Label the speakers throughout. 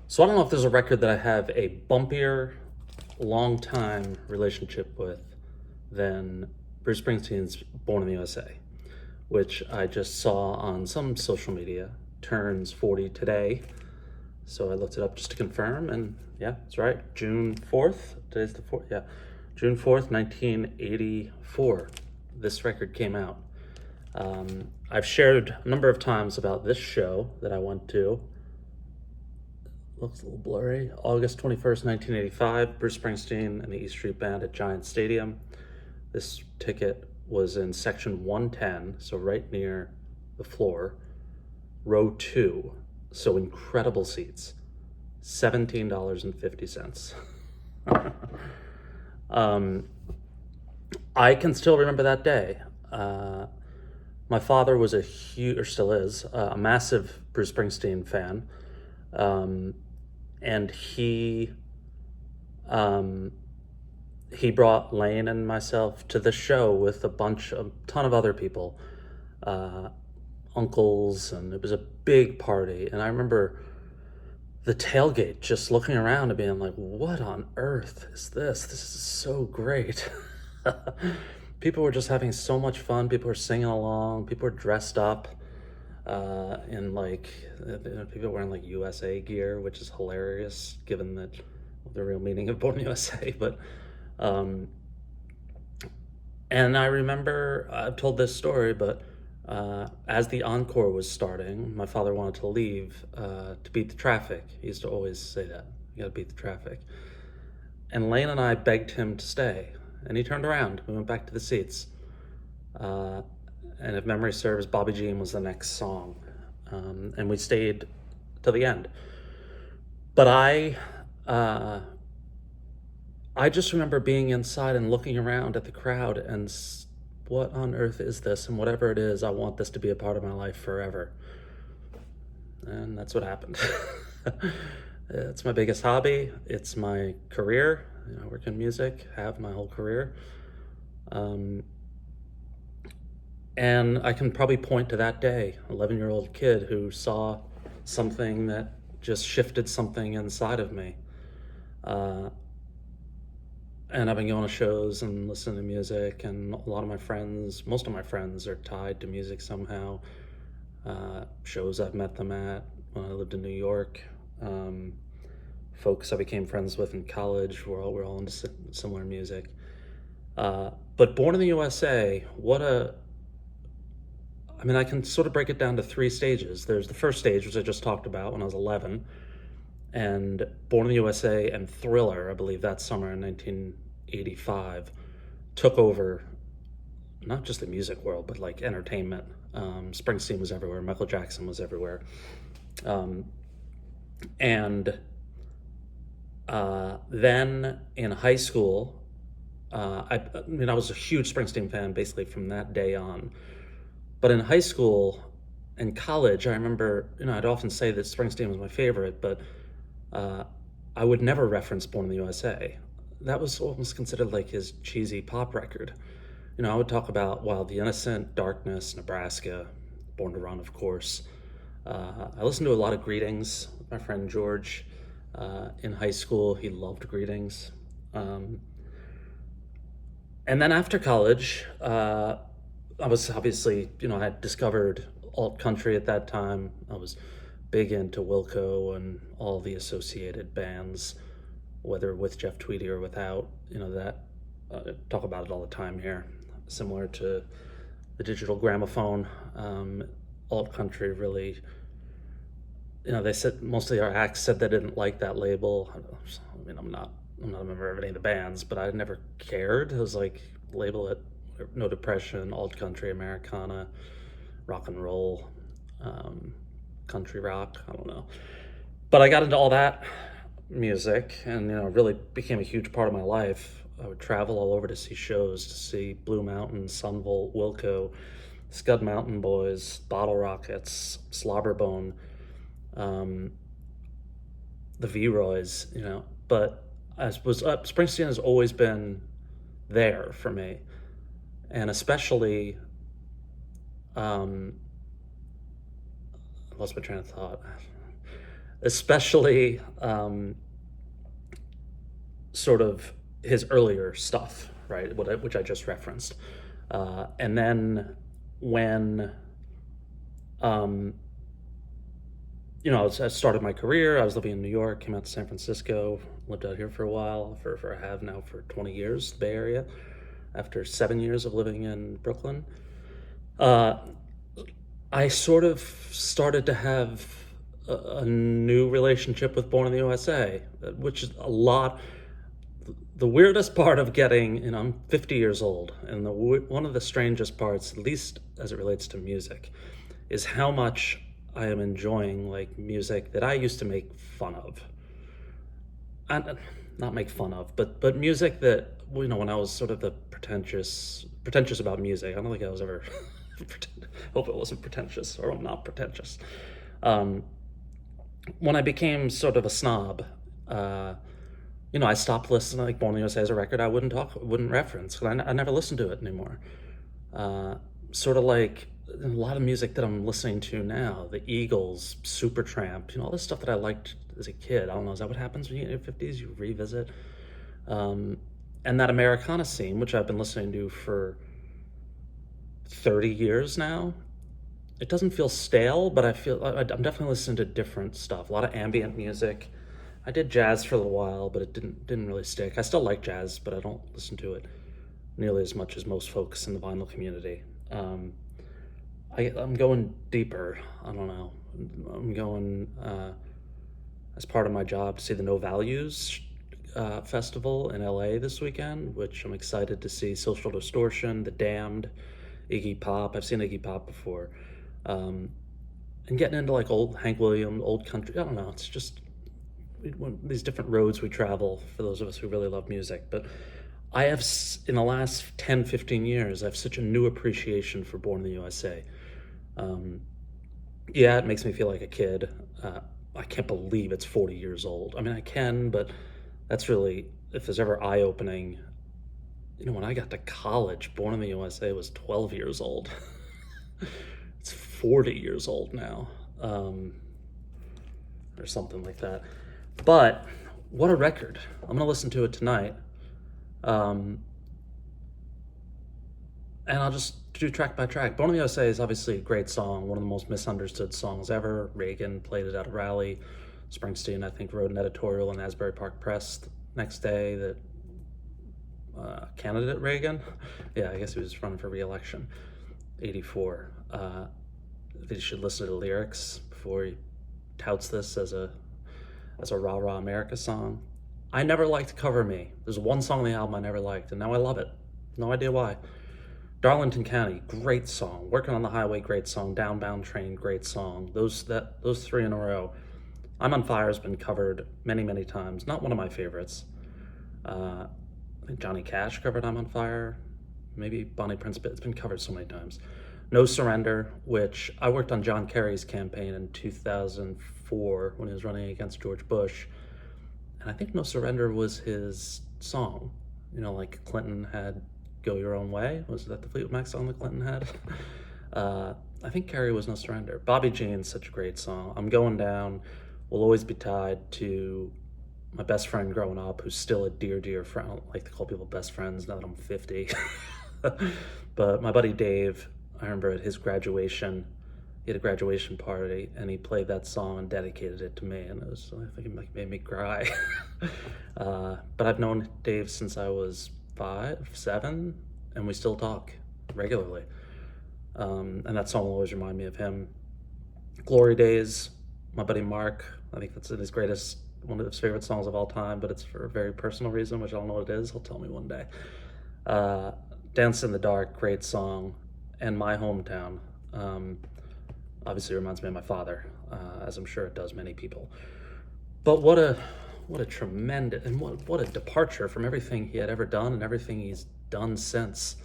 Speaker 1: So I don't know if there's a record that I have a bumpier, long time relationship with than Bruce Springsteen's Born in the USA, which I just saw on some social media. Turns 40 today. So I looked it up just to confirm, and yeah, that's right. June 4th. Today's the 4th. Yeah. June 4th, 1984. This record came out. I've shared a number of times about this show that I went to. Looks a little blurry. August 21st, 1985, Bruce Springsteen and the E Street Band at Giant Stadium. This ticket was in section 110, so right near the floor, row 2, so incredible seats. $17.50. I can still remember that day. My father was or still is, a massive Bruce Springsteen fan. And he brought Lane and myself to the show with a ton of other people, uncles, and it was a big party. And I remember the tailgate, just looking around and being like, what on earth is this? This is so great. People were just having so much fun. People were singing along. People were dressed up. In people wearing like U.S.A. gear, which is hilarious given that the real meaning of Born in the USA. But and I remember, I've told this story, but as the encore was starting, my father wanted to leave to beat the traffic. He used to always say that, you gotta beat the traffic. And Lane and I begged him to stay, and he turned around. We went back to the seats. And if memory serves, Bobby Jean was the next song. And we stayed till the end. But I just remember being inside and looking around at the crowd and what on earth is this? And whatever it is, I want this to be a part of my life forever. And that's what happened. It's my biggest hobby. It's my career. I work in music, have my whole career. And I can probably point to that day, 11-year-old kid who saw something that just shifted something inside of me. And I've been going to shows and listening to music, and most of my friends are tied to music somehow. Shows I've met them at when I lived in New York. Folks I became friends with in college, we're all into similar music. But Born in the USA, I can sort of break it down to 3 stages. There's the first stage, which I just talked about when I was 11, and Born in the USA and Thriller, I believe that summer in 1985, took over not just the music world, but like entertainment. Springsteen was everywhere, Michael Jackson was everywhere. And then in high school, I was a huge Springsteen fan basically from that day on. But in high school and college, I remember, I'd often say that Springsteen was my favorite, but I would never reference Born in the USA. That was almost considered like his cheesy pop record. I would talk about Wild the Innocent, Darkness, Nebraska, Born to Run, of course. I listened to a lot of Greetings with my friend George. In high school, he loved Greetings. And then after college, I was obviously, I had discovered alt country at that time. I was big into Wilco and all the associated bands, whether with Jeff Tweedy or without. Talk about it all the time here. Similar to the Digital Gramophone, alt country really. They said most of our acts said they didn't like that label. I'm not a member of any of the bands, but I never cared. It was like, label it No Depression, alt country, Americana, rock and roll, country rock, I don't know. But I got into all that music and, it really became a huge part of my life. I would travel all over to see shows, to see Blue Mountain, Sunvolt, Wilco, Scud Mountain Boys, Bottle Rockets, Slobberbone, the V-Roys, But Springsteen has always been there for me. And especially, I lost my train of thought. especially sort of his earlier stuff, right? Which I just referenced. And then when, um, I started my career, I was living in New York, came out to San Francisco, lived out here for a while, I have now for 20 years, the Bay Area, after 7 years of living in Brooklyn. Uh, I sort of started to have a new relationship with Born in the USA, which is a lot. The weirdest part of getting, I'm 50 years old, and one of the strangest parts, at least as it relates to music, is how much I am enjoying like music that I used to make fun of. And not make fun of, but music that when I was sort of the pretentious about music. I don't think I was ever. Hope it wasn't pretentious, or I'm not pretentious. Um, when I became sort of a snob, I stopped listening. Like Born in the USA as a record, I wouldn't reference because I never listened to it anymore. Sort of like a lot of music that I'm listening to now, the Eagles, Supertramp, all this stuff that I liked as a kid. I don't know, is that what happens when you get in your 50s? You revisit. And that Americana scene, which I've been listening to for 30 years now, it doesn't feel stale, but I'm definitely listening to different stuff. A lot of ambient music. I did jazz for a little while, but it didn't really stick. I still like jazz, but I don't listen to it nearly as much as most folks in the vinyl community. I'm going deeper. I don't know. I'm going as part of my job to see the No Values festival in LA this weekend, which I'm excited to see. Social Distortion, The Damned, Iggy Pop. I've seen Iggy Pop before. And getting into like old Hank Williams, old country. I don't know. It's just these different roads we travel for those of us who really love music. But I have, in the last 10, 15 years, I have such a new appreciation for Born in the USA. Yeah, it makes me feel like a kid. I can't believe it's 40 years old. I mean, I can, but that's really, if there's ever eye-opening, when I got to college, Born in the USA was 12 years old. It's 40 years old now, or something like that. But what a record. I'm going to listen to it tonight. And I'll just do track by track. Born in the USA is obviously a great song, one of the most misunderstood songs ever. Reagan played it at a rally. Springsteen, I think, wrote an editorial in Asbury Park Press the next day that candidate Reagan, yeah, I guess he was running for re-election, 84. They should listen to the lyrics before he touts this as a rah-rah America song. I never liked Cover Me. There's one song on the album I never liked, and now I love it. No idea why. Darlington County, great song. Working on the Highway, great song. Downbound Train, great song. Those three in a row. I'm on Fire has been covered many, many times. Not one of my favorites. I think Johnny Cash covered I'm on Fire. Maybe Bonnie Prince, but it's been covered so many times. No Surrender, which I worked on John Kerry's campaign in 2004 when he was running against George Bush. And I think No Surrender was his song. Like Clinton had Go Your Own Way. Was that the Fleetwood Mac song that Clinton had? I think Kerry was No Surrender. Bobby Jean's such a great song. I'm Going Down will always be tied to my best friend growing up, who's still a dear, dear friend. I don't like to call people best friends now that I'm 50. But my buddy Dave, I remember at his graduation, he had a graduation party, and he played that song and dedicated it to me, and I think it made me cry. But I've known Dave since I was 5, 7, and we still talk regularly. And that song will always remind me of him. Glory Days, my buddy Mark, I think that's one of his favorite songs of all time, but it's for a very personal reason, which I don't know what it is. He'll tell me one day. Dance in the Dark, great song. And My Hometown, obviously reminds me of my father, as I'm sure it does many people. But what a tremendous, and what a departure from everything he had ever done and everything he's done since.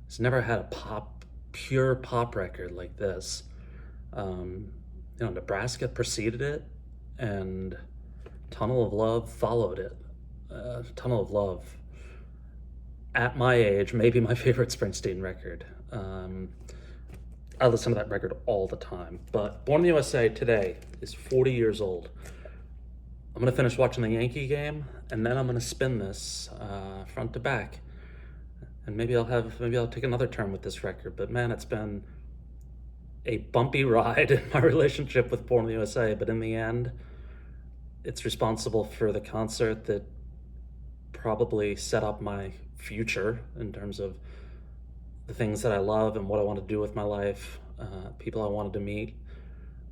Speaker 1: He's never had a pure pop record like this. Nebraska preceded it, and Tunnel of Love followed it. Tunnel of Love, at my age, maybe my favorite Springsteen record. I listen to that record all the time. But Born in the USA today is 40 years old. I'm gonna finish watching the Yankee game, and then I'm gonna spin this front to back, and maybe I'll take another turn with this record. But man, it's been a bumpy ride in my relationship with Born in the USA. But in the end, it's responsible for the concert that probably set up my future in terms of the things that I love and what I want to do with my life, people I wanted to meet.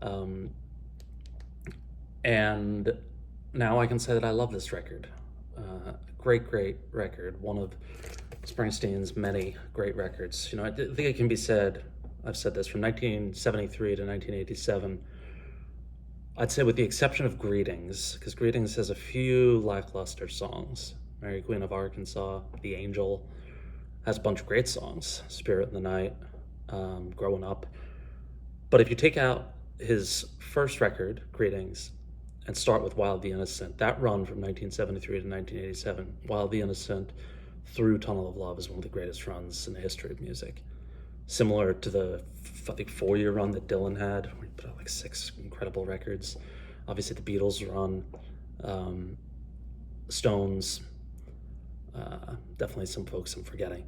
Speaker 1: Um, and now I can say that I love this record. Great record. One of Springsteen's many great records. I think it can be said, I've said this, from 1973 to 1987, I'd say with the exception of Greetings, because Greetings has a few lackluster songs. Mary Queen of Arkansas, The Angel, has a bunch of great songs. Spirit in the Night, Growing Up. But if you take out his first record, Greetings, and start with Wild the Innocent, that run from 1973 to 1987, Wild the Innocent through Tunnel of Love is one of the greatest runs in the history of music. Similar to the, I think, 4-year run that Dylan had, where he put out like 6 incredible records. Obviously the Beatles run, Stones, definitely some folks I'm forgetting.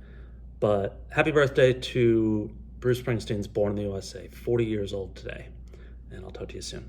Speaker 1: But happy birthday to Bruce Springsteen's Born in the USA, 40 years old today. And I'll talk to you soon.